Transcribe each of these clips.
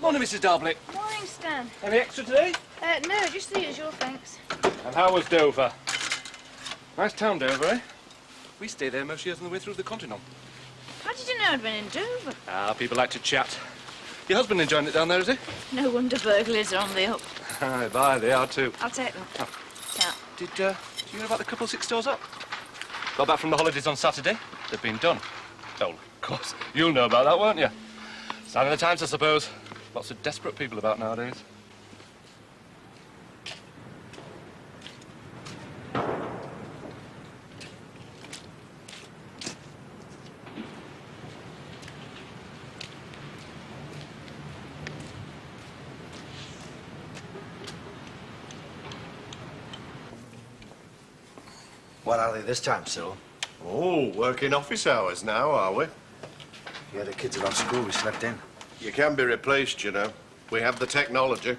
Morning, Mrs. Darblick. Morning, Stan. Any extra today? No, just the usual, thanks. And how was Dover? Nice town, Dover, eh? We stay there most years on the way through the continent. How did you know I'd been in Dover? Ah, people like to chat. Your husband enjoying it down there, is he? No wonder burglars are on the up. Aye, bye, they are too. I'll take them. Oh. Ciao. Did you hear about the couple 6 stores up? Got back from the holidays on Saturday. They've been done. Oh, of course. You'll know about that, won't you? Sign of the times, I suppose. Lots of desperate people about nowadays. What are they this time, Cyril? Oh, working office hours now, are we? Yeah, the kids are off school. We slept in. You can be replaced, you know. We have the technology.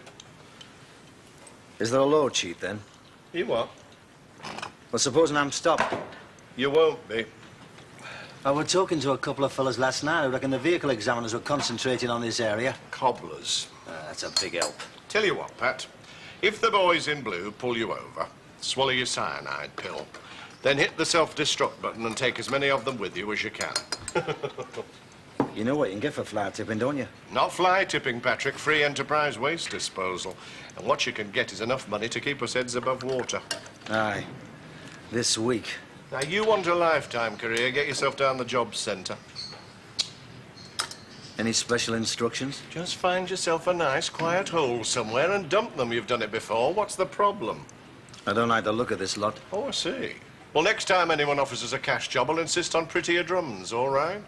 Is there a load sheet, then? You what? Well, supposing I'm stopped. You won't be. I was talking to a couple of fellas last night. I reckon the vehicle examiners were concentrating on this area. Cobblers. That's a big help. Tell you what, Pat. If the boys in blue pull you over, swallow your cyanide pill, then hit the self-destruct button and take as many of them with you as you can. You know what you can get for fly tipping, don't you? Not fly tipping, Patrick. Free enterprise waste disposal. And what you can get is enough money to keep us heads above water. Aye. This week. Now, you want a lifetime career, get yourself down the jobs centre. Any special instructions? Just find yourself a nice, quiet hole somewhere and dump them. You've done it before. What's the problem? I don't like the look of this lot. Oh, I see. Well, next time anyone offers us a cash job, I'll insist on prettier drums, all right?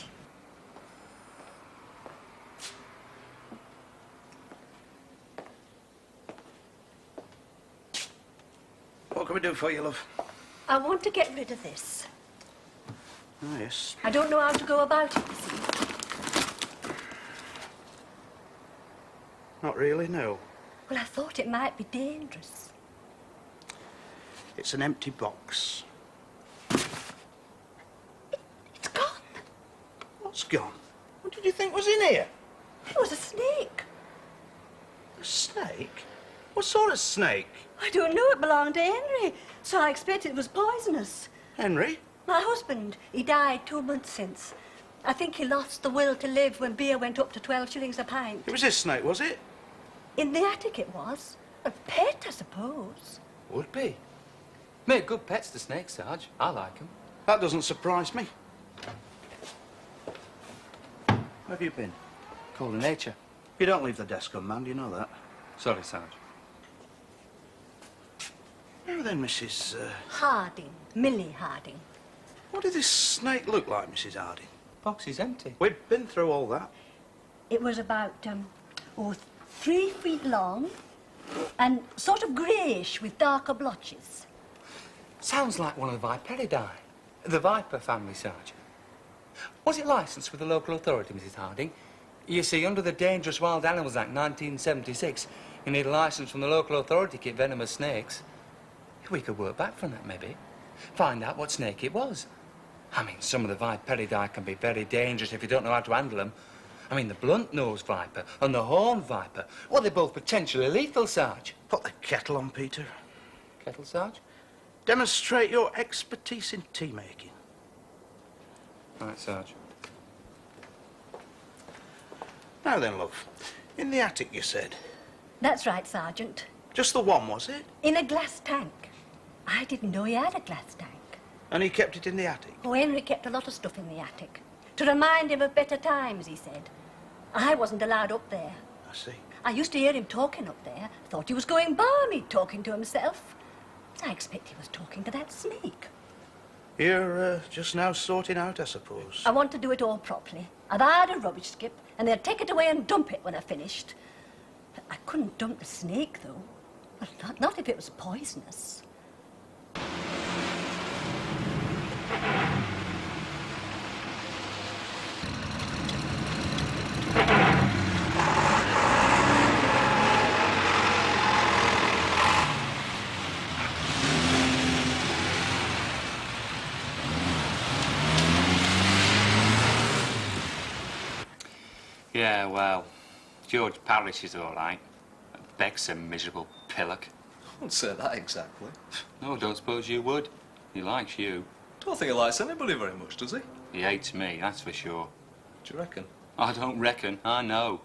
What can we do for you, love? I want to get rid of this. Oh, yes. I don't know how to go about it, you see. Not really, no. Well, I thought it might be dangerous. It's an empty box. It's gone. What's gone? What did you think was in here? It was a snake. A snake? What sort of snake? I don't know. It belonged to Henry, so I expect it was poisonous. Henry? My husband, he died 2 months since. I think he lost the will to live when beer went up to 12 shillings a pint. It was this snake, was it? In the attic it was. A pet, I suppose. Would be. Made good pets, the snakes, Sarge. I like them. That doesn't surprise me. Where have you been? Cold nature. You don't leave the desk unmanned, you know that. Sorry, Sarge. Now then, Mrs. Harding. Millie Harding. What did this snake look like, Mrs. Harding? Box is empty. We've been through all that. It was about, 3 feet long and sort of greyish with darker blotches. Sounds like one of the Viperidae. The Viper family, Sarge. Was it licensed with the local authority, Mrs. Harding? You see, under the Dangerous Wild Animals Act 1976, you need a license from the local authority to keep venomous snakes. We could work back from that, maybe. Find out what snake it was. I mean, some of the Viperidae can be very dangerous if you don't know how to handle them. I mean, the blunt-nosed viper and the horned viper, well, they're both potentially lethal, Sarge. Put the kettle on, Peter. Kettle, Sarge? Demonstrate your expertise in tea making. Right, Sarge. Now then, love. In the attic, you said. That's right, Sergeant. Just the one, was it? In a glass tank. I didn't know he had a glass tank. And he kept it in the attic? Oh, Henry kept a lot of stuff in the attic. To remind him of better times, he said. I wasn't allowed up there. I see. I used to hear him talking up there. Thought he was going balmy, talking to himself. I expect he was talking to that snake. You're just now sorting out, I suppose. I want to do it all properly. I've hired a rubbish skip, and they'll take it away and dump it when I've finished. But I couldn't dump the snake, though. Well, not if it was poisonous. Yeah, well, George Parrish is all right. Beck's a miserable pillock. I wouldn't say that exactly. No, don't suppose you would. He likes you. Don't think he likes anybody very much, does he? He hates me, that's for sure. Do you reckon? I don't reckon, I know.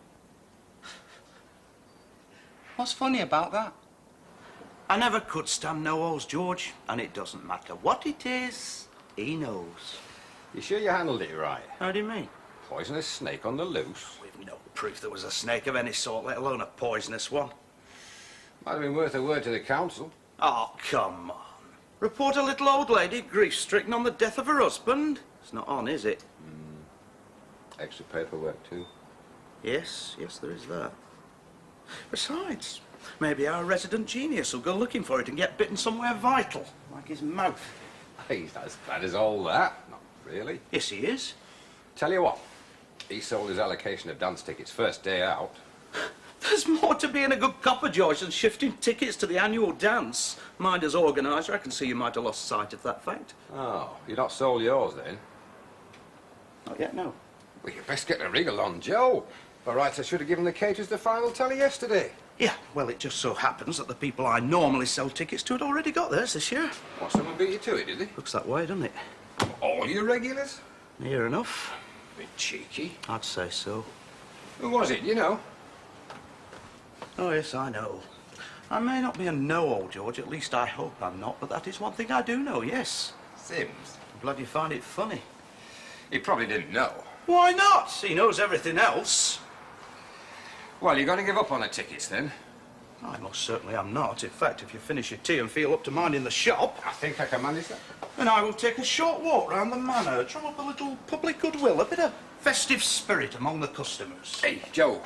What's funny about that? I never could stand no-os, George, and it doesn't matter what it is, he knows. You sure you handled it right? How do you mean? Poisonous snake on the loose. We've no proof there was a snake of any sort, let alone a poisonous one. Might have been worth a word to the council. Oh, come on. Report a little old lady grief-stricken on the death of her husband? It's not on, is it? Extra paperwork, too. Yes, there is that. Besides, maybe our resident genius will go looking for it and get bitten somewhere vital, like his mouth. He's not as bad as all that. Not really. Yes, he is. Tell you what, he sold his allocation of dance tickets first day out. There's more to being a good copper, George, than shifting tickets to the annual dance. Mind as organiser, I can see you might have lost sight of that fact. Oh, you're not sold yours, then? Not yet, no. Well, you best get a wriggle on, Joe. All right, I should have given the caterers the final tally yesterday. Yeah, well, it just so happens that the people I normally sell tickets to had already got theirs this year. What, someone beat you to it, did they? Looks that way, doesn't it? All your regulars? Near enough. Bit cheeky. I'd say so. Who was it, you know? Oh, yes, I know. I may not be a know-all, George, at least I hope I'm not, but that is one thing I do know, yes. Sims. I'm glad you find it funny. He probably didn't know. Why not? He knows everything else. Well, you're going to give up on the tickets, then? I most certainly am not. In fact, if you finish your tea and feel up to minding the shop, I think I can manage that. then I will take a short walk round the manor, drum up a little public goodwill, a bit of festive spirit among the customers. Hey, Joe,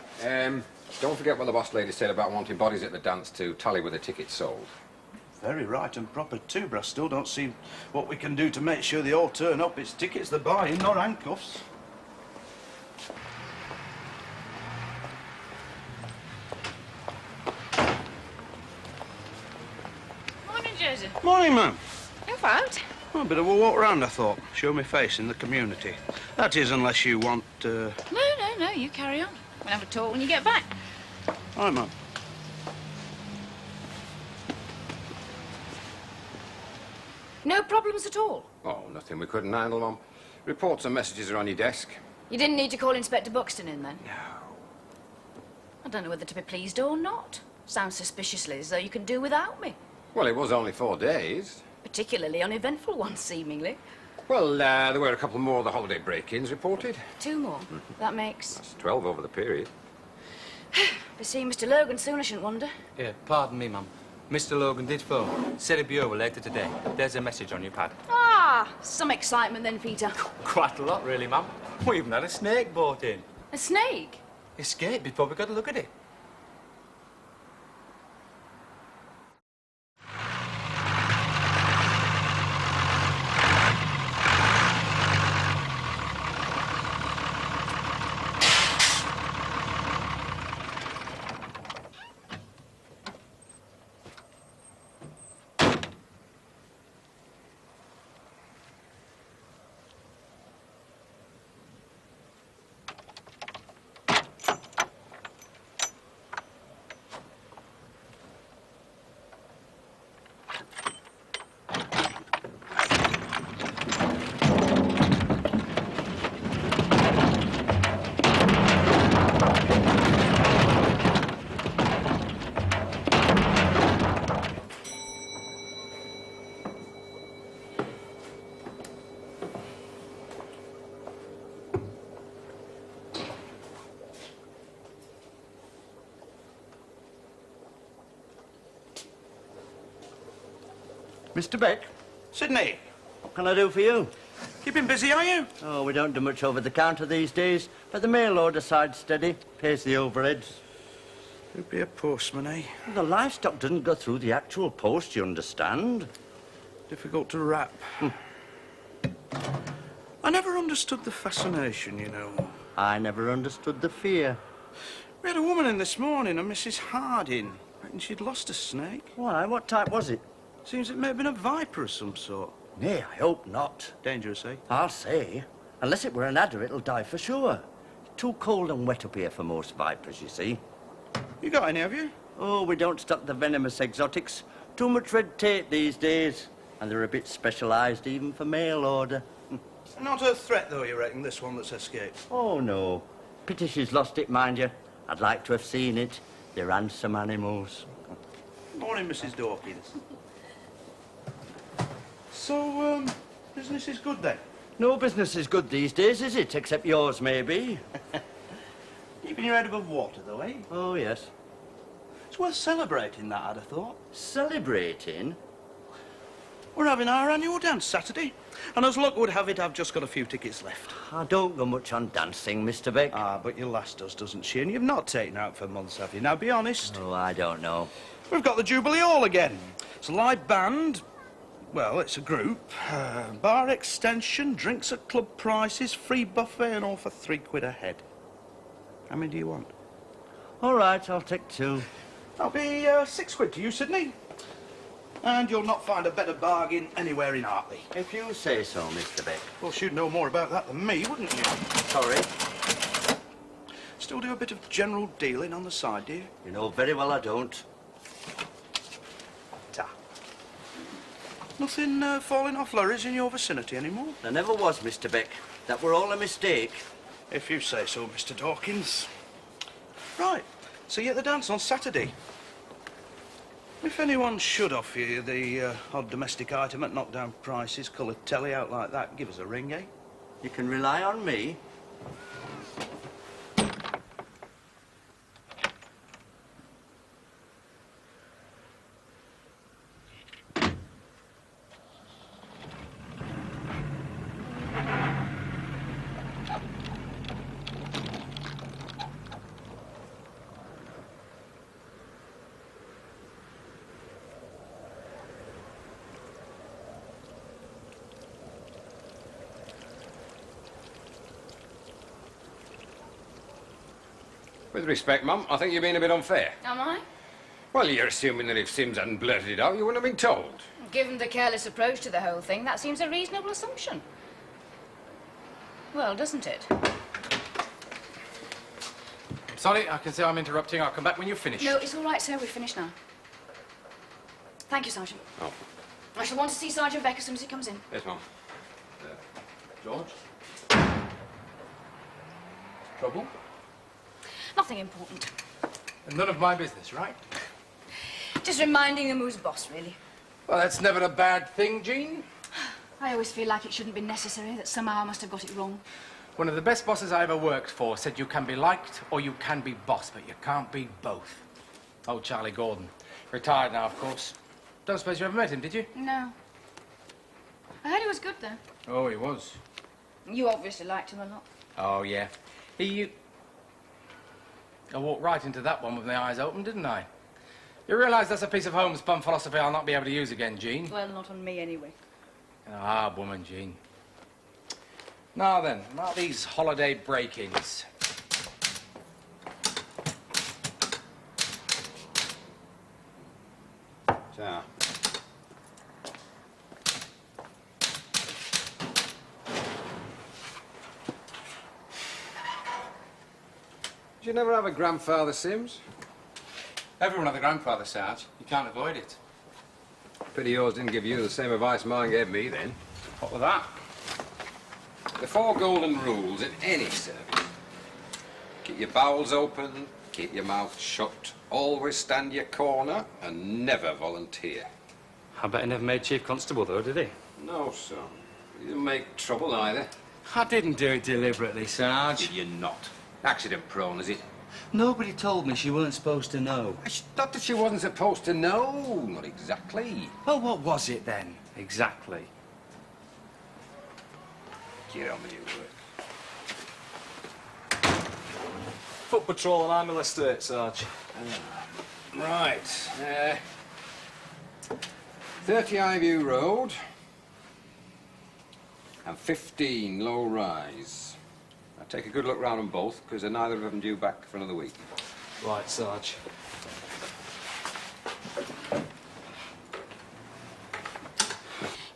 don't forget what the boss lady said about wanting bodies at the dance to tally with the tickets sold. Very right and proper too, but I still don't see what we can do to make sure they all turn up. It's tickets they're buying, not handcuffs. Morning, Joseph. Morning, ma'am. Move out. Oh, a bit of a walk round, I thought. Show me face in the community. That is, unless you want, No, you carry on. We'll have a talk when you get back. All right, ma'am. No problems at all? Oh, nothing we couldn't handle, Mum. Reports and messages are on your desk. You didn't need to call Inspector Buxton in, then? No. I don't know whether to be pleased or not. Sounds suspiciously as though you can do without me. Well, it was only 4 days. Particularly uneventful ones, seemingly. Well, there were a couple more of the holiday break-ins reported. 2 more. That makes... That's 12 over the period. Be seeing Mr. Logan soon, I shouldn't wonder. Yeah, pardon me, Mum. Mr. Logan did phone. Said he'd be over later today. There's a message on your pad. Ah, some excitement then, Peter. Quite a lot, really, Mum. We even had a snake brought in. A snake? Escaped before we got a look at it. Mr. Beck, Sydney, what can I do for you? keeping busy, are you? Oh, we don't do much over the counter these days, but the mail order side's steady, pays the overheads. You'd be a postman, eh? The livestock doesn't go through the actual post, you understand. Difficult to wrap. I never understood the fascination, you know. I never understood the fear. We had a woman in this morning, a Mrs. Harding. Reckon she'd lost a snake. Why, what type was it? Seems it may have been a viper of some sort. Nay, I hope not. Dangerous, eh? I'll say. Unless it were an adder, it'll die for sure. too cold and wet up here for most vipers, you see. You got any, have you? Oh, we don't stock the venomous exotics. Too much red tape these days. And they're a bit specialised even for mail order. Not a threat, though, you reckon, this one that's escaped? Oh, no. Pity she's lost it, mind you. I'd like to have seen it. They're handsome animals. Morning, Mrs. Dawkins. So, business is good, then? No business is good these days, is it? Except yours, maybe. Keeping your head above water, though, eh? Oh, yes. It's worth celebrating that, I'd have thought. Celebrating? We're having our annual dance Saturday. And as luck would have it, I've just got a few tickets left. I don't go much on dancing, Mr. Beck. Ah, but your lass does, doesn't she? And you've not taken her out for months, have you? Now, be honest. Oh, I don't know. We've got the Jubilee Hall again. It's a live band. Well, it's a group. Bar extension, drinks at club prices, free buffet and all for £3 a head. How many do you want? All right, I'll take 2. That'll be £6 to you, Sydney. And you'll not find a better bargain anywhere in Hartley. If you say so, Mr. Beck. Well, you'd know more about that than me, wouldn't you? Sorry. Still do a bit of general dealing on the side, do you? You know very well I don't. Ta. Nothing falling off lorries in your vicinity anymore? There never was, Mr. Beck. That were all a mistake. If you say so, Mr. Dawkins. Right. See you at the dance on Saturday. If anyone should offer you the odd domestic item at knockdown prices, coloured telly out like that, give us a ring, eh? You can rely on me. With respect, Mum, I think you're being a bit unfair. Am I? Well, you're assuming that if Sims hadn't blurted it out, you wouldn't have been told. Given the careless approach to the whole thing, that seems a reasonable assumption. Well, doesn't it? Sorry, I can see I'm interrupting. I'll come back when you've finished. No, it's all right, sir. We've finished now. Thank you, Sergeant. Oh. I shall want to see Sergeant Beck as soon as he comes in. Yes, Mum. George? Trouble? Nothing important. None of my business, right? Just reminding them who's boss, really. Well, that's never a bad thing, Jean. I always feel like it shouldn't be necessary, that somehow I must have got it wrong. One of the best bosses I ever worked for said you can be liked or you can be boss, but you can't be both. Oh, Charlie Gordon. Retired now, of course. Don't suppose you ever met him, did you? No. I heard he was good, though. Oh, he was. You obviously liked him a lot. Oh, yeah. I walked right into that one with my eyes open, didn't I? You realise that's a piece of homespun philosophy I'll not be able to use again, Jean? Well, not on me, anyway. You're a hard woman, Jean. Now then, about these holiday break-ins. Ta. Did you never have a grandfather, Sims? Everyone had a grandfather, Sarge. You can't avoid it. Pity yours didn't give you the same advice mine gave me then. What was that? The 4 golden rules in any service. Keep your bowels open, keep your mouth shut, always stand your corner, and never volunteer. I bet he never made Chief Constable, though, did he? No, son. You didn't make trouble either. I didn't do it deliberately, Sarge. Did you not? Accident prone, is it? Nobody told me she weren't supposed to know. Not that she wasn't supposed to know. Not exactly. Well, what was it then? Exactly. Get on with your work. Foot patrol on Armill Estate, Sarge. Right. 30 Highview Road and 15 Low Rise. Now take a good look round them both, because they're neither of them due back for another week. Right, Sarge.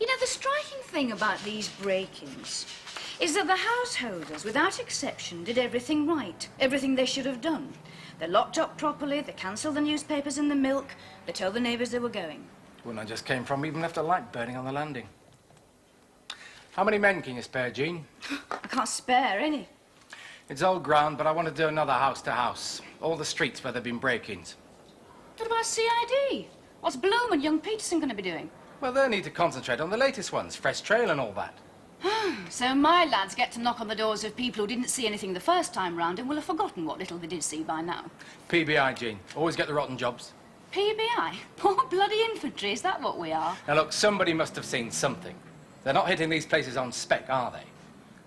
You know, the striking thing about these break-ins is that the householders, without exception, did everything right. Everything they should have done. They locked up properly, they cancelled the newspapers and the milk, they told the neighbours they were going. When I just came from, even left a light burning on the landing. How many men can you spare, Jean? I can't spare any. It's old ground, but I want to do another house to house. All the streets where there've been break-ins. What about CID? What's Bloom and young Peterson going to be doing? Well, they need to concentrate on the latest ones, Fresh Trail and all that. So my lads get to knock on the doors of people who didn't see anything the first time round and will have forgotten what little they did see by now. PBI, Jean. Always get the rotten jobs. PBI? Poor bloody infantry, is that what we are? Now, look, somebody must have seen something. They're not hitting these places on spec, are they?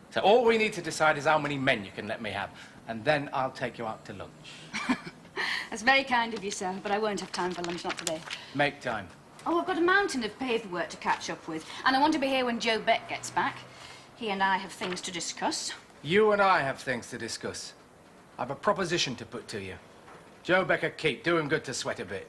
So all we need to decide is how many men you can let me have, and then I'll take you out to lunch. That's very kind of you, sir, but I won't have time for lunch, not today. Make time. Oh, I've got a mountain of paperwork to catch up with, and I want to be here when Joe Beck gets back. He and I have things to discuss. You and I have things to discuss. I've a proposition to put to you. Joe Becker keep. Do him good to sweat a bit.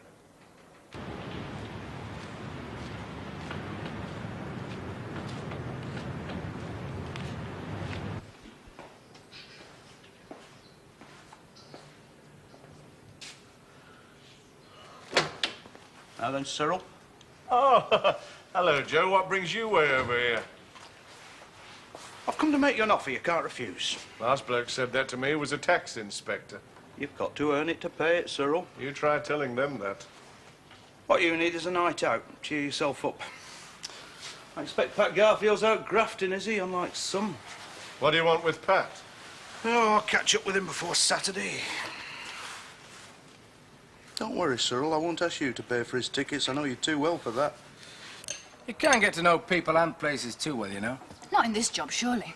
Now then, Cyril. Oh, hello, Joe. What brings you way over here? I've come to make you an offer you can't refuse. Last bloke said that to me was a tax inspector. You've got to earn it to pay it, Cyril. You try telling them that. What you need is a night out. Cheer yourself up. I expect Pat Garfield's out grafting, is he? Unlike some. What do you want with Pat? Oh, I'll catch up with him before Saturday. Don't worry, Cyril. I won't ask you to pay for his tickets. I know you too well for that. You can't get to know people and places too well, you know. Not in this job, surely.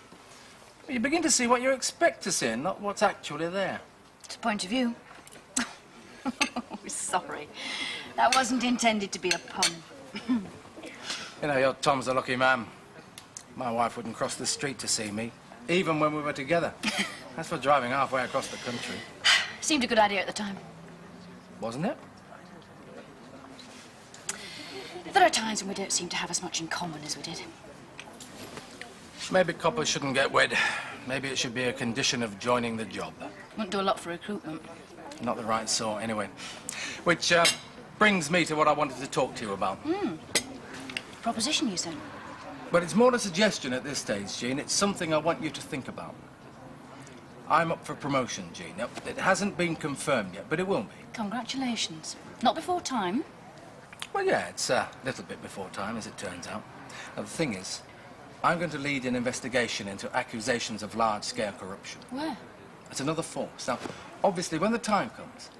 You begin to see what you expect to see and not what's actually there. It's a point of view. Oh, sorry. That wasn't intended to be a pun. You know, your Tom's a lucky man. My wife wouldn't cross the street to see me, even when we were together. That's for driving halfway across the country. Seemed a good idea at the time. Wasn't it? There are times when we don't seem to have as much in common as we did. Maybe coppers shouldn't get wed. Maybe it should be a condition of joining the job. Wouldn't do a lot for recruitment. Not the right sort, anyway. Which brings me to what I wanted to talk to you about. Proposition, you said? But it's more a suggestion at this stage, Jean. It's something I want you to think about. I'm up for promotion, Jean. Now, it hasn't been confirmed yet, but it will be. Congratulations. Not before time? Well, yeah, it's a little bit before time, as it turns out. Now, the thing is, I'm going to lead an investigation into accusations of large-scale corruption. Where? It's another force. Now, obviously, when the time comes,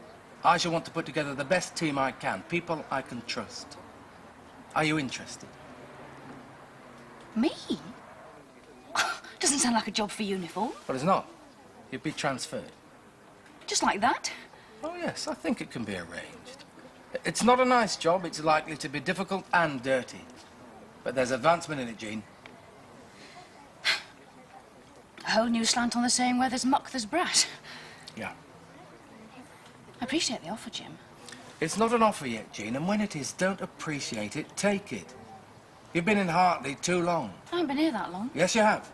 I shall want to put together the best team I can, people I can trust. Are you interested? Me? Doesn't sound like a job for uniform. Well, it's not. You'd be transferred. Just like that? Oh, yes, I think it can be arranged. It's not a nice job. It's likely to be difficult and dirty. But there's advancement in it, Jean. A whole new slant on the saying, where there's muck, there's brat. Yeah. I appreciate the offer, Jim. It's not an offer yet, Jean, and when it is, don't appreciate it, take it. You've been in Hartley too long. I haven't been here that long. Yes, you have.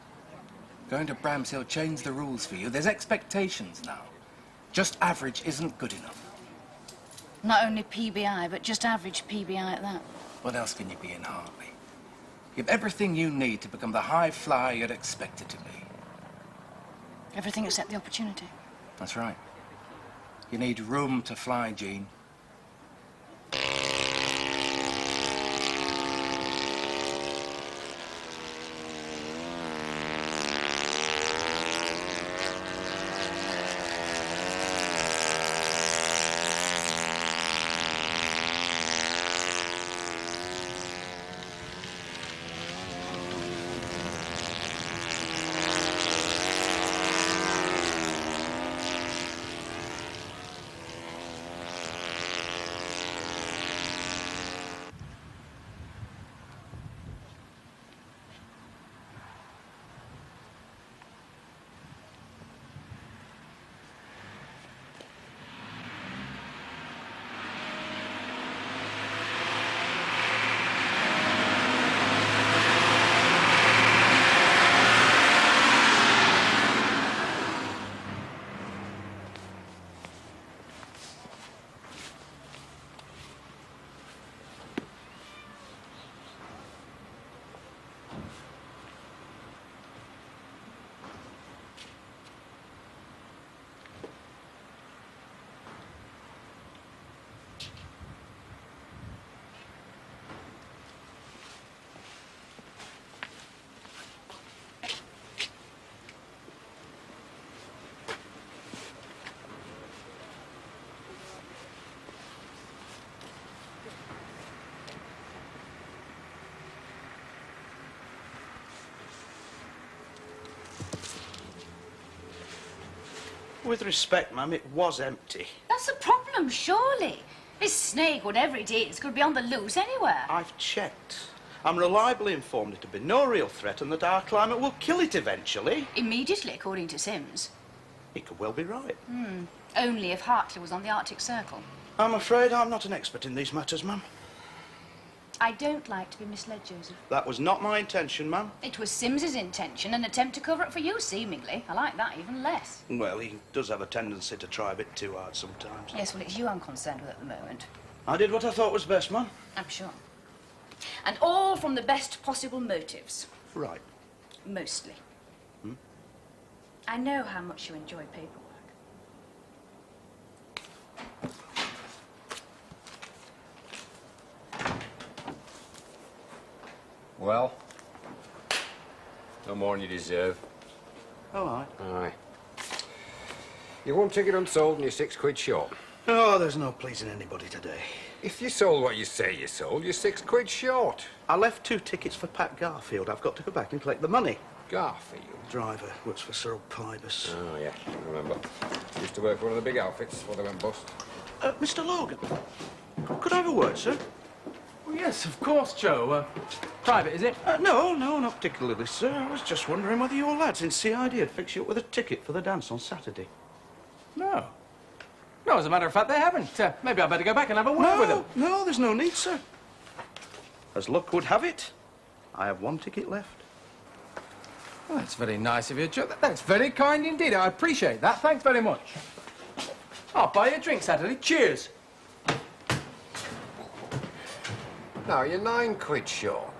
Going to Bramshill changed the rules for you. There's expectations now. Just average isn't good enough. Not only PBI, but just average PBI at that. What else can you be in Hartley? You've everything you need to become the high flyer you're expected to be. Everything except the opportunity. That's right. You need room to fly, Jean. With respect, ma'am, it was empty. That's the problem, surely. This snake, whatever it is, could be on the loose anywhere. I've checked. I'm reliably informed it'll be no real threat and that our climate will kill it eventually. Immediately, according to Sims. He could well be right. Only if Hartley was on the Arctic Circle. I'm afraid I'm not an expert in these matters, ma'am. I don't like to be misled, Joseph. That was not my intention, ma'am. It was Sims's intention, an attempt to cover it for you, seemingly. I like that even less. Well, he does have a tendency to try a bit too hard sometimes. Yes, well, it's you I'm concerned with at the moment. I did what I thought was best, ma'am. I'm sure. And all from the best possible motives. Right. Mostly. I know how much you enjoy paperwork. Well, no more than you deserve. All right. Aye. You won't take it unsold and you're £6 short. Oh, there's no pleasing anybody today. If you sold what you say you sold, you're £6 short. I left 2 tickets for Pat Garfield. I've got to go back and collect the money. Garfield? Driver, works for Cyril Pybus. Oh, yeah, I remember. Used to work for one of the big outfits before they went bust. Mr. Logan, could I have a word, sir? Well, yes, of course, Joe. Private, is it? No, not particularly, sir. I was just wondering whether your lads in CID had fixed you up with a ticket for the dance on Saturday. No. No, as a matter of fact, they haven't. Maybe I'd better go back and have a word with them. No, there's no need, sir. As luck would have it, I have 1 ticket left. Well, that's very nice of you, Joe. That's very kind indeed. I appreciate that. Thanks very much. I'll buy you a drink Saturday. Cheers. No, you're £9 short.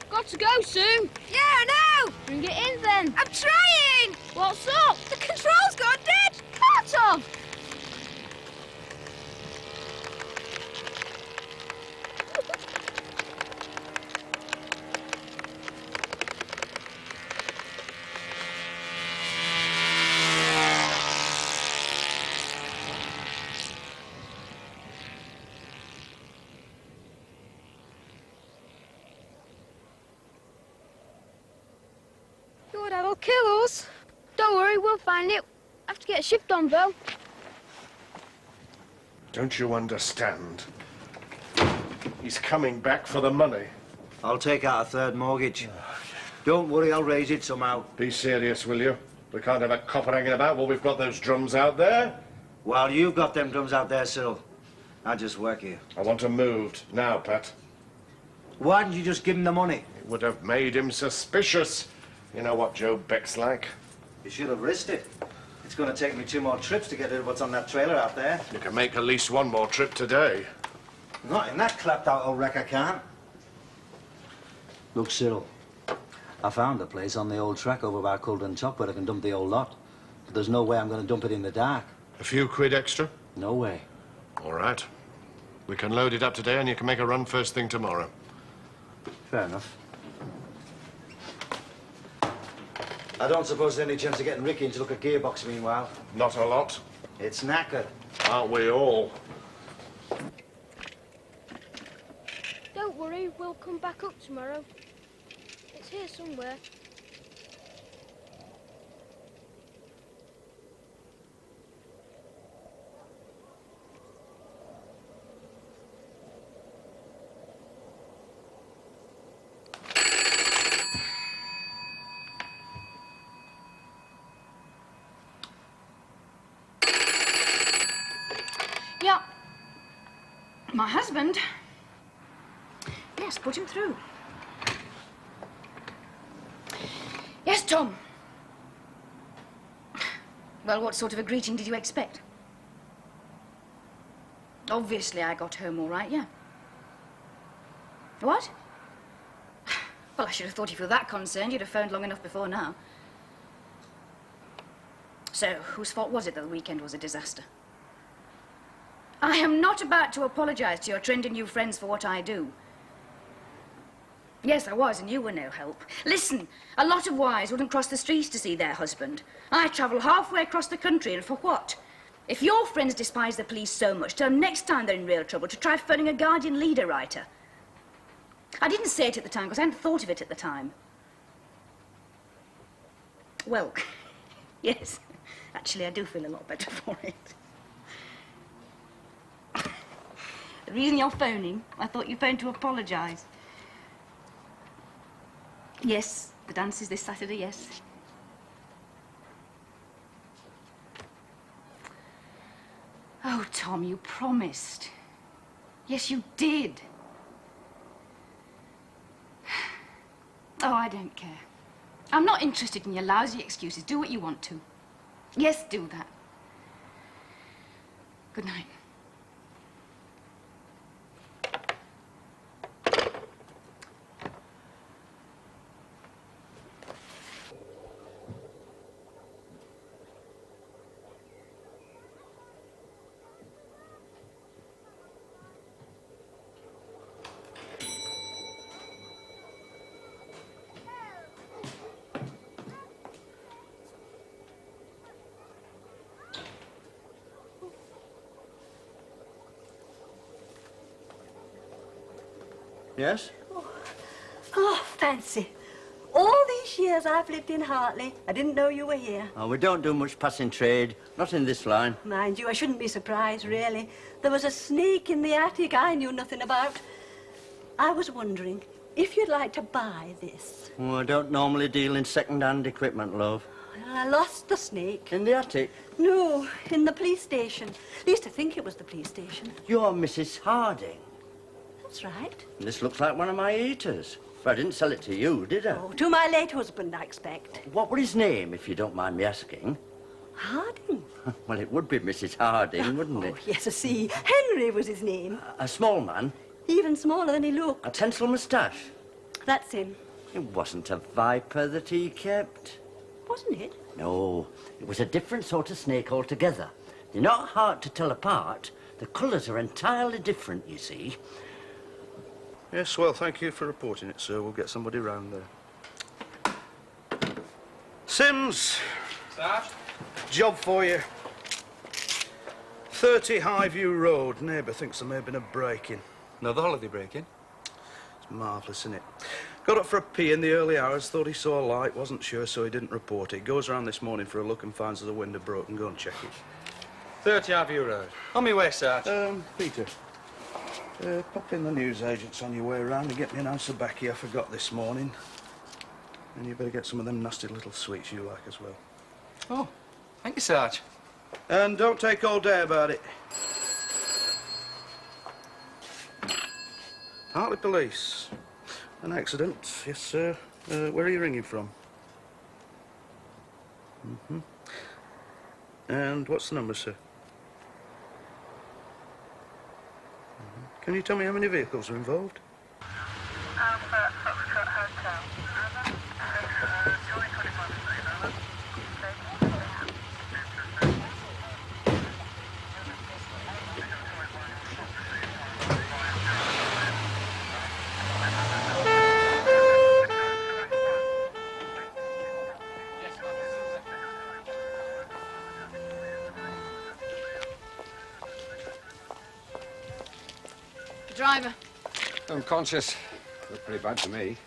Got to go soon. Yeah, I know. Bring it in then. I'm trying. What's up? The controls got dead. Part of. Your dad will kill us. Don't worry, we'll find it. Have to get a shift on, though. Don't you understand? He's coming back for the money. I'll take out a 3rd mortgage. Don't worry, I'll raise it somehow. Be serious, will you? We can't have a copper hanging about while we've got those drums out there. Well, you've got them drums out there, Cyril. I just work here. I want him moved. Now, Pat. Why didn't you just give him the money? It would have made him suspicious. You know what Joe Beck's like. You should have risked it. It's going to take me 2 more trips to get rid of what's on that trailer out there. You can make at least 1 more trip today. Not in that clapped-out old wreck, I can't. Look, Cyril, I found a place on the old track over by Coulden Top where I can dump the old lot. But there's no way I'm going to dump it in the dark. A few quid extra? No way. All right. We can load it up today and you can make a run first thing tomorrow. Fair enough. I don't suppose there's any chance of getting Ricky in to look at gearbox meanwhile. Not a lot. It's knackered. Aren't we all? Don't worry, we'll come back up tomorrow. It's here somewhere. Yeah. My husband. Yes, put him through. Yes, Tom. Well, what sort of a greeting did you expect? Obviously, I got home all right, yeah. What? Well, I should have thought if you were that concerned, you'd have phoned long enough before now. So, whose fault was it that the weekend was a disaster? I am not about to apologise to your trendy new friends for what I do. Yes, I was, and you were no help. Listen, a lot of wives wouldn't cross the streets to see their husband. I travel halfway across the country, and for what? If your friends despise the police so much, tell them next time they're in real trouble to try phoning a Guardian leader writer. I didn't say it at the time, because I hadn't thought of it at the time. Well, Yes. Actually, I do feel a lot better for it. The reason you're phoning, I thought you phoned to apologise. Yes, the dance is this Saturday, yes. Oh, Tom, you promised. Yes, you did. Oh, I don't care. I'm not interested in your lousy excuses. Do what you want to. Yes, do that. Good night. Yes? Oh, fancy. All these years I've lived in Hartley, I didn't know you were here. Oh, we don't do much passing trade. Not in this line. Mind you, I shouldn't be surprised, really. There was a snake in the attic I knew nothing about. I was wondering if you'd like to buy this. Oh, I don't normally deal in second-hand equipment, love. Well, I lost the snake. In the attic? No, in the police station. I used to think it was the police station. You're Mrs. Harding. That's right. This looks like one of my eaters. But I didn't sell it to you, did I? Oh, to my late husband, I expect. What was his name, if you don't mind me asking? Harding? Well, it would be Mrs. Harding, wouldn't it? Oh, yes, I see. Henry was his name. A small man? Even smaller than he looked. A tinsel moustache? That's him. It wasn't a viper that he kept. Wasn't it? No, it was a different sort of snake altogether. They're not hard to tell apart. The colours are entirely different, you see. Yes, well, thank you for reporting it, sir. We'll get somebody round there. Sims! Sarge? Job for you. 30 Highview Road. Neighbour thinks there may have been a break-in. Another holiday break-in? It's marvellous, isn't it? Got up for a pee in the early hours, thought he saw a light, wasn't sure, so he didn't report it. Goes around this morning for a look and finds there's a window broken. Go and check it. 30 Highview Road. On my way, Sarge. Peter. Pop in the newsagents on your way round and get me an ounce of baccy I forgot this morning. And you better get some of them nasty little sweets you like as well. Oh, thank you, Sarge. And don't take all day about it. Hartley Police. An accident, yes, sir. Where are you ringing from? Mm-hmm. And what's the number, sir? Can you tell me how many vehicles are involved? Driver. Unconscious. Looked pretty bad to me.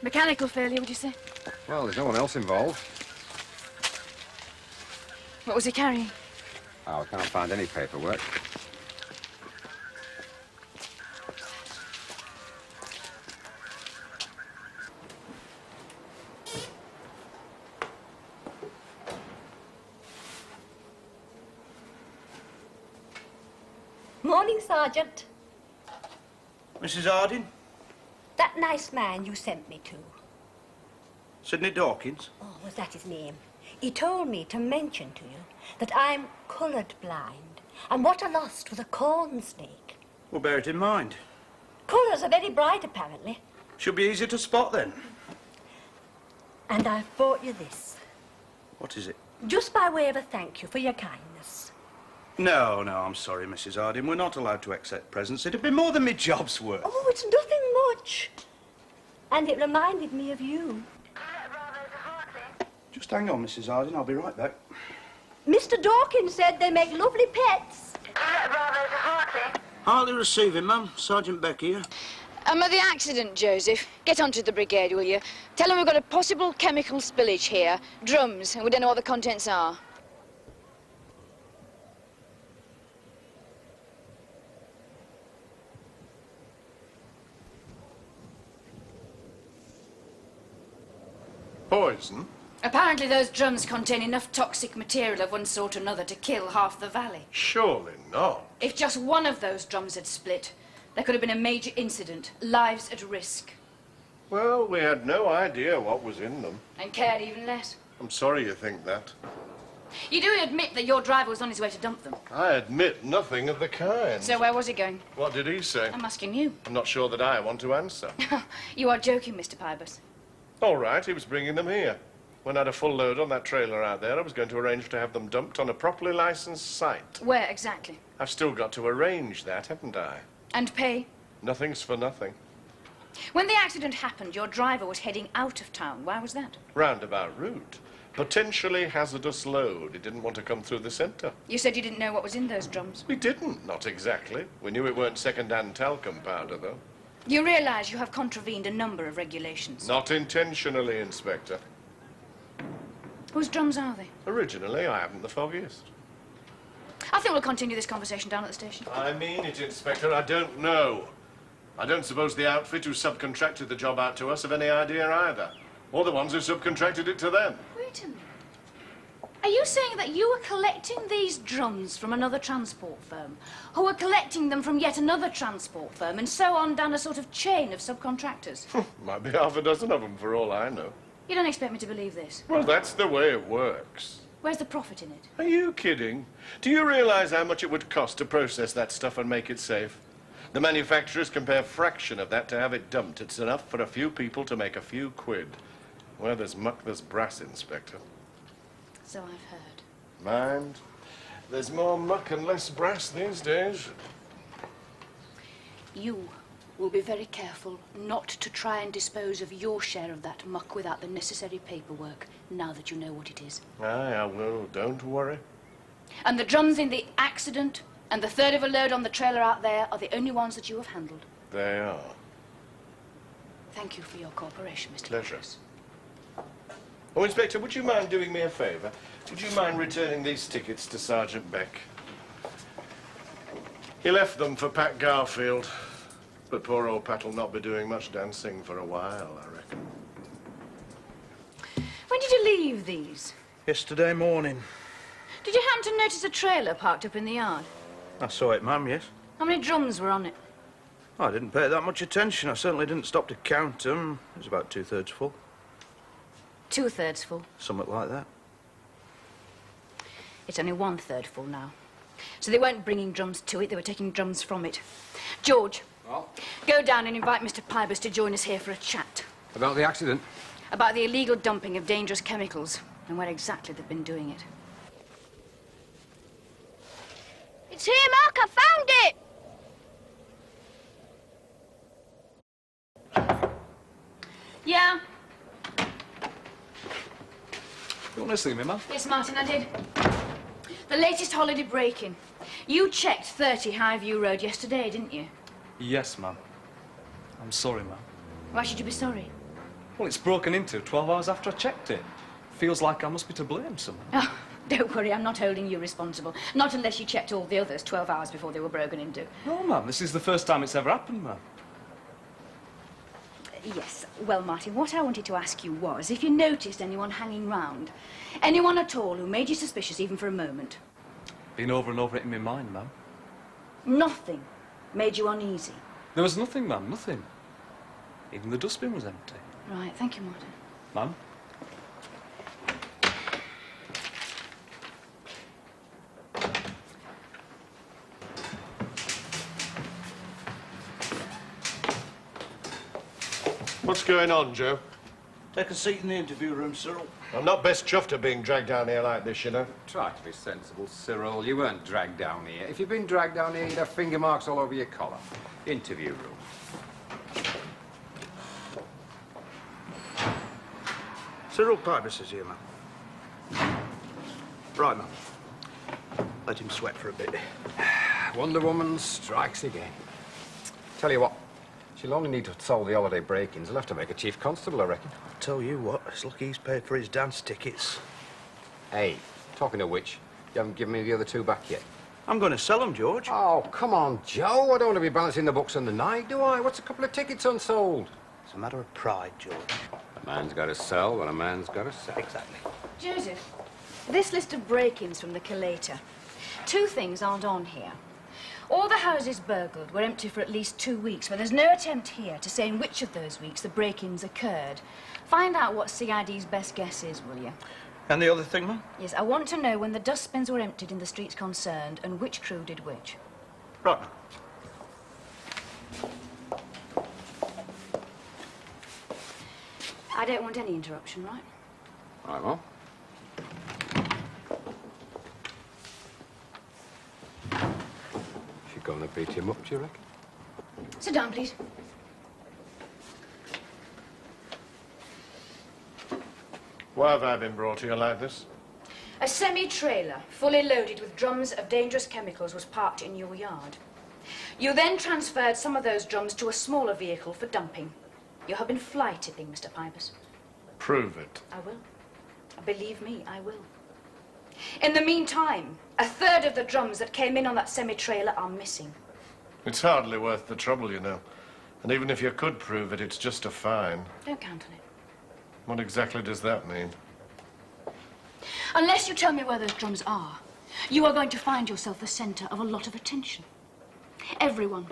Mechanical failure, would you say? Well, there's no one else involved. What was he carrying? Oh, I can't find any paperwork. Morning, Sergeant. Mrs. Harding? That nice man you sent me to. Sidney Dawkins? Oh, was that his name? He told me to mention to you that I'm coloured blind, and what I lost was a corn snake. We'll bear it in mind. Colours are very bright, apparently. Should be easy to spot then. And I've brought you this, What is it? just by way of a thank you for your kindness. No, I'm sorry, Mrs. Harding. We're not allowed to accept presents. It'd be more than my job's worth. Oh, it's nothing much. And it reminded me of you. Just hang on, Mrs. Harding. I'll be right back. Mr. Dawkins said they make lovely pets. Hartley receiving, ma'am. Sergeant Beck here. At the accident, Joseph. Get onto the brigade, will you? Tell them we've got a possible chemical spillage here. Drums, and we don't know what the contents are. Poison? Apparently those drums contain enough toxic material of one sort or another to kill half the valley. Surely not. If just one of those drums had split, there could have been a major incident, lives at risk. Well, we had no idea what was in them. And cared even less. I'm sorry you think that. You do admit that your driver was on his way to dump them. I admit nothing of the kind. So where was he going? What did he say? I'm asking you. I'm not sure that I want to answer. You are joking, Mr. Pybus. All right, he was bringing them here. When I had a full load on that trailer out there, I was going to arrange to have them dumped on a properly licensed site. Where exactly? I've still got to arrange that, haven't I? And pay? Nothing's for nothing. When the accident happened, your driver was heading out of town. Why was that? Roundabout route. Potentially hazardous load. He didn't want to come through the centre. You said you didn't know what was in those drums. We didn't, not exactly. We knew it weren't second-hand talcum powder, though. You realise you have contravened a number of regulations. Not intentionally, Inspector. Whose drums are they? Originally, I haven't the foggiest. I think we'll continue this conversation down at the station. I mean it, Inspector. I don't know. I don't suppose the outfit who subcontracted the job out to us have any idea either. Or the ones who subcontracted it to them. Wait a minute. Are you saying that you were collecting these drums from another transport firm, who were collecting them from yet another transport firm, and so on down a sort of chain of subcontractors? Might be half a dozen of them, for all I know. You don't expect me to believe this? Well, that's the way it works. Where's the profit in it? Are you kidding? Do you realise how much it would cost to process that stuff and make it safe? The manufacturers can pay a fraction of that to have it dumped. It's enough for a few people to make a few quid. Where there's muck, there's brass, Inspector. So I've heard. Mind, there's more muck and less brass these days. You will be very careful not to try and dispose of your share of that muck without the necessary paperwork, now that you know what it is. Aye, I will. Don't worry. And the drums in the accident and the third of a load on the trailer out there are the only ones that you have handled. They are. Thank you for your cooperation, Mr. Pleasure. Pybus. Oh, Inspector, would you mind doing me a favour? Would you mind returning these tickets to Sergeant Beck? He left them for Pat Garfield. But poor old Pat will not be doing much dancing for a while, I reckon. When did you leave these? Yesterday morning. Did you happen to notice a trailer parked up in the yard? I saw it, ma'am, yes. How many drums were on it? I didn't pay that much attention. I certainly didn't stop to count them. It was about 2/3 full. 2/3 full. Something like that. It's only 1/3 full now. So they weren't bringing drums to it, they were taking drums from it. George, Well, go down and invite Mr. Pybus to join us here for a chat about the accident? about the illegal dumping of dangerous chemicals and where exactly they've been doing it. It's here, Muck. I found it. Yeah? You want to see me, Mum? Yes, Martin, I did. The latest holiday break-in. You checked 30 Highview Road yesterday, didn't you? Yes, Mum. I'm sorry, Mum. Why should you be sorry? Well, it's broken into 12 hours after I checked it. Feels like I must be to blame somehow. Oh, don't worry, I'm not holding you responsible. Not unless you checked all the others 12 hours before they were broken into. No, Mum, this is the first time it's ever happened, Mum. Yes, well, Martin, what I wanted to ask you was if you noticed anyone hanging round. Anyone at all who made you suspicious even for a moment. Been over and over it in my mind, Mum. Nothing made you uneasy. There was nothing, Mum, nothing. Even the dustbin was empty. Right, thank you, Martin. Mum? What's going on, Joe? Take a seat in the interview room, Cyril. I'm not best chuffed at being dragged down here like this, you know. Try to be sensible, Cyril. You weren't dragged down here. If you'd been dragged down here, you'd have finger marks all over your collar. Interview room. Cyril Pybus is here, ma'am. Right, ma'am. Let him sweat for a bit. Wonder Woman strikes again. Tell you what, She'll only need to solve the holiday break-ins. They'll have to make a chief constable, I reckon. I'll tell you what, it's lucky he's paid for his dance tickets. Hey, talking of which, you haven't given me the other two back yet. I'm going to sell them, George. Oh, come on, Joe. I don't want to be balancing the books on the night, do I? What's a couple of tickets unsold? It's a matter of pride, George. A man's got to sell what a man's got to sell. Exactly. Joseph, this list of break-ins from the collator. Two things aren't on here. All the houses burgled were empty for at least 2 weeks, but there's no attempt here to say in which of those weeks the break-ins occurred. Find out what CID's best guess is, will you? And the other thing, Mum? Yes, I want to know when the dustbins were emptied in the streets concerned and which crew did which. Right. I don't want any interruption, right? Right, Mum. She going to beat him up, do you reckon? Sit down, please. Why have I been brought here like this? A semi-trailer, fully loaded with drums of dangerous chemicals, was parked in your yard. You then transferred some of those drums to a smaller vehicle for dumping. You have been fly tipping, Mr. Pybus. Prove it. I will. Believe me, I will. In the meantime, a third of the drums that came in on that semi-trailer are missing. It's hardly worth the trouble, you know. And even if you could prove it, it's just a fine. Don't count on it. What exactly does that mean? Unless you tell me where those drums are, you are going to find yourself the centre of a lot of attention. Everyone,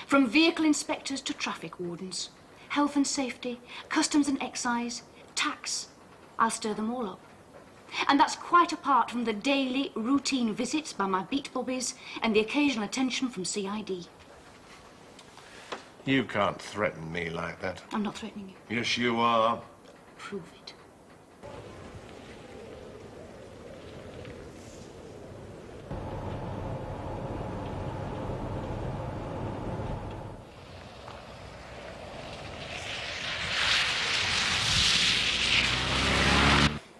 from vehicle inspectors to traffic wardens, health and safety, customs and excise, tax, I'll stir them all up. And that's quite apart from the daily routine visits by my beat bobbies and the occasional attention from CID. You can't threaten me like that. I'm not threatening you. Yes, you are. Prove it.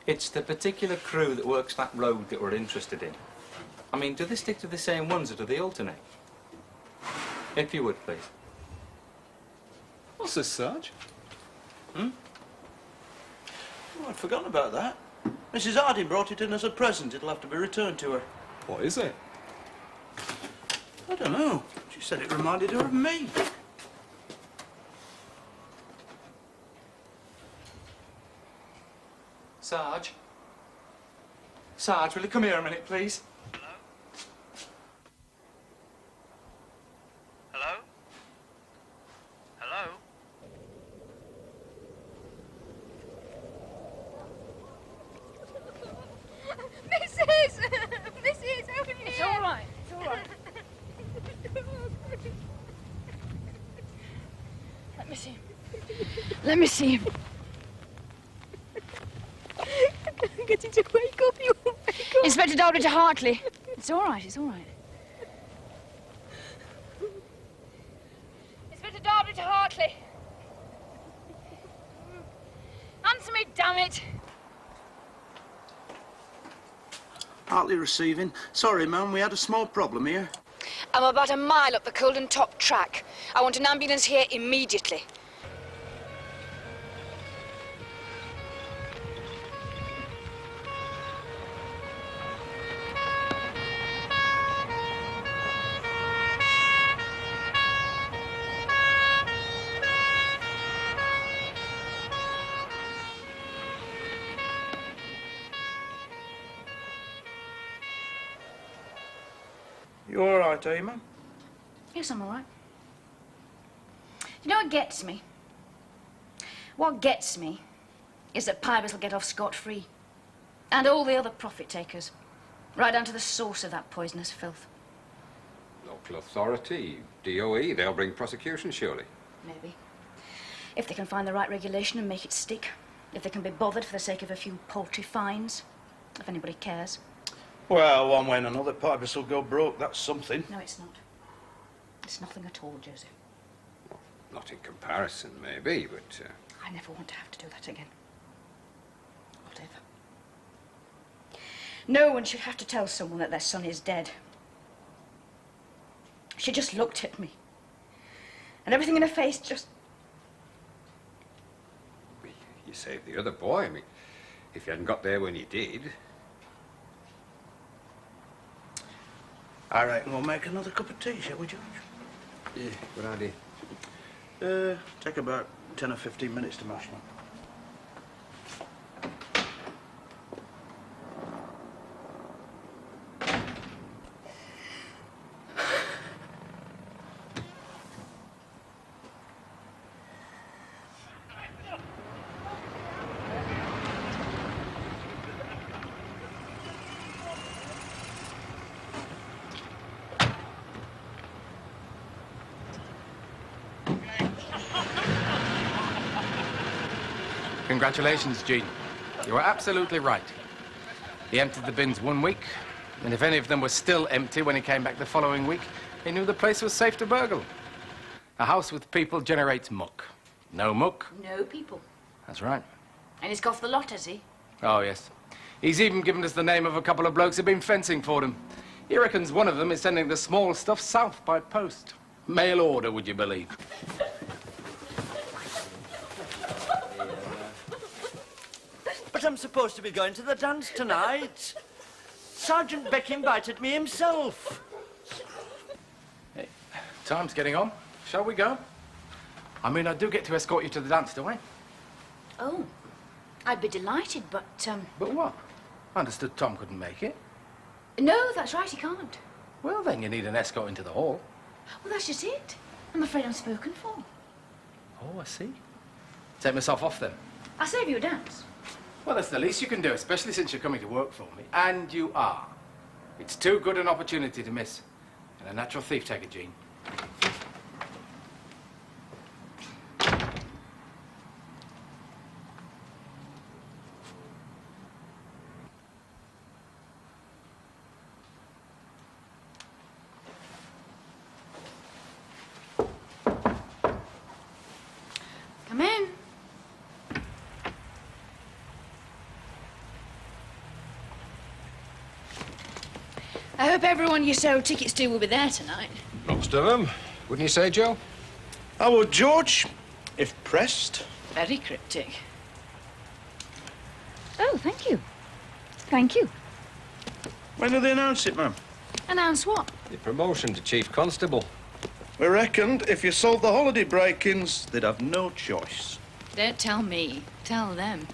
It's the particular crew that works that road that we're interested in. I mean, do they stick to the same ones or do they alternate? If you would, please. What's this, Sarge? Oh, I'd forgotten about that. Mrs. Harding brought it in as a present. It'll have to be returned to her. What is it? I don't know. She said it reminded her of me. Sarge? Sarge, will you come here a minute, please? Hello? Hello? Mrs! Mrs, over here! It's all right. It's all right. Let me see him. Let me see him. I'm getting to wake up, you won't wake up. Inspector Dalby to Hartley. It's all right. It's all right. Inspector Darby to Hartley. Answer me, damn it! Hartley receiving. Sorry, ma'am, we had a small problem here. I'm about a mile up the Culden Top track. I want an ambulance here immediately. You all right, are you, ma'am? Yes, I'm all right. You know what gets me? What gets me is that Pybus will get off scot-free. And all the other profit takers. Right down to the source of that poisonous filth. Local authority, DOE, they'll bring prosecution, surely. Maybe. If they can find the right regulation and make it stick. If they can be bothered for the sake of a few paltry fines. If anybody cares. Well, one way and another, Pybus will go broke. That's something. No, it's not. It's nothing at all, Joseph. Not in comparison, maybe, but... I never want to have to do that again. Not ever. No one should have to tell someone that their son is dead. She just looked at me. and everything in her face just... You saved the other boy. I mean, if you hadn't got there when you did. I reckon we'll make another cup of tea, shall we, George? Yeah, good idea. Take about 10 or 15 minutes to mash them. Congratulations, Jean. You were absolutely right. He emptied the bins 1 week, and if any of them were still empty when he came back the following week, he knew the place was safe to burgle. A house with people generates muck. No muck. No people. That's right. And he's got the lot, has he? Oh, yes. He's even given us the name of a couple of blokes who've been fencing for him. He reckons one of them is sending the small stuff south by post. Mail order, would you believe? But I'm supposed to be going to the dance tonight. Sergeant Beck invited me himself. Hey, time's getting on. Shall we go? I mean, I do get to escort you to the dance, do I? Oh, I'd be delighted, but, But what? I understood Tom couldn't make it. No, that's right, he can't. Well, then you need an escort into the hall. Well, that's just it. I'm afraid I'm spoken for. Oh, I see. Take myself off, then. I'll save you a dance. Well, that's the least you can do, especially since you're coming to work for me. And you are. It's too good an opportunity to miss. And a natural thief taker, Jean. Come in. I hope everyone you sold tickets to will be there tonight. Most of them. Wouldn't you say, Joe? I would, George, if pressed. Very cryptic. Oh, thank you. Thank you. When do they announce it, ma'am? Announce what? The promotion to Chief Constable. We reckoned if you sold the holiday break-ins, they'd have no choice. Don't tell me. Tell them.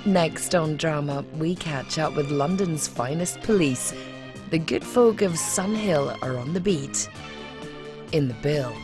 Next on Drama, we catch up with London's finest police. The good folk of Sun Hill are on the beat. In the bill.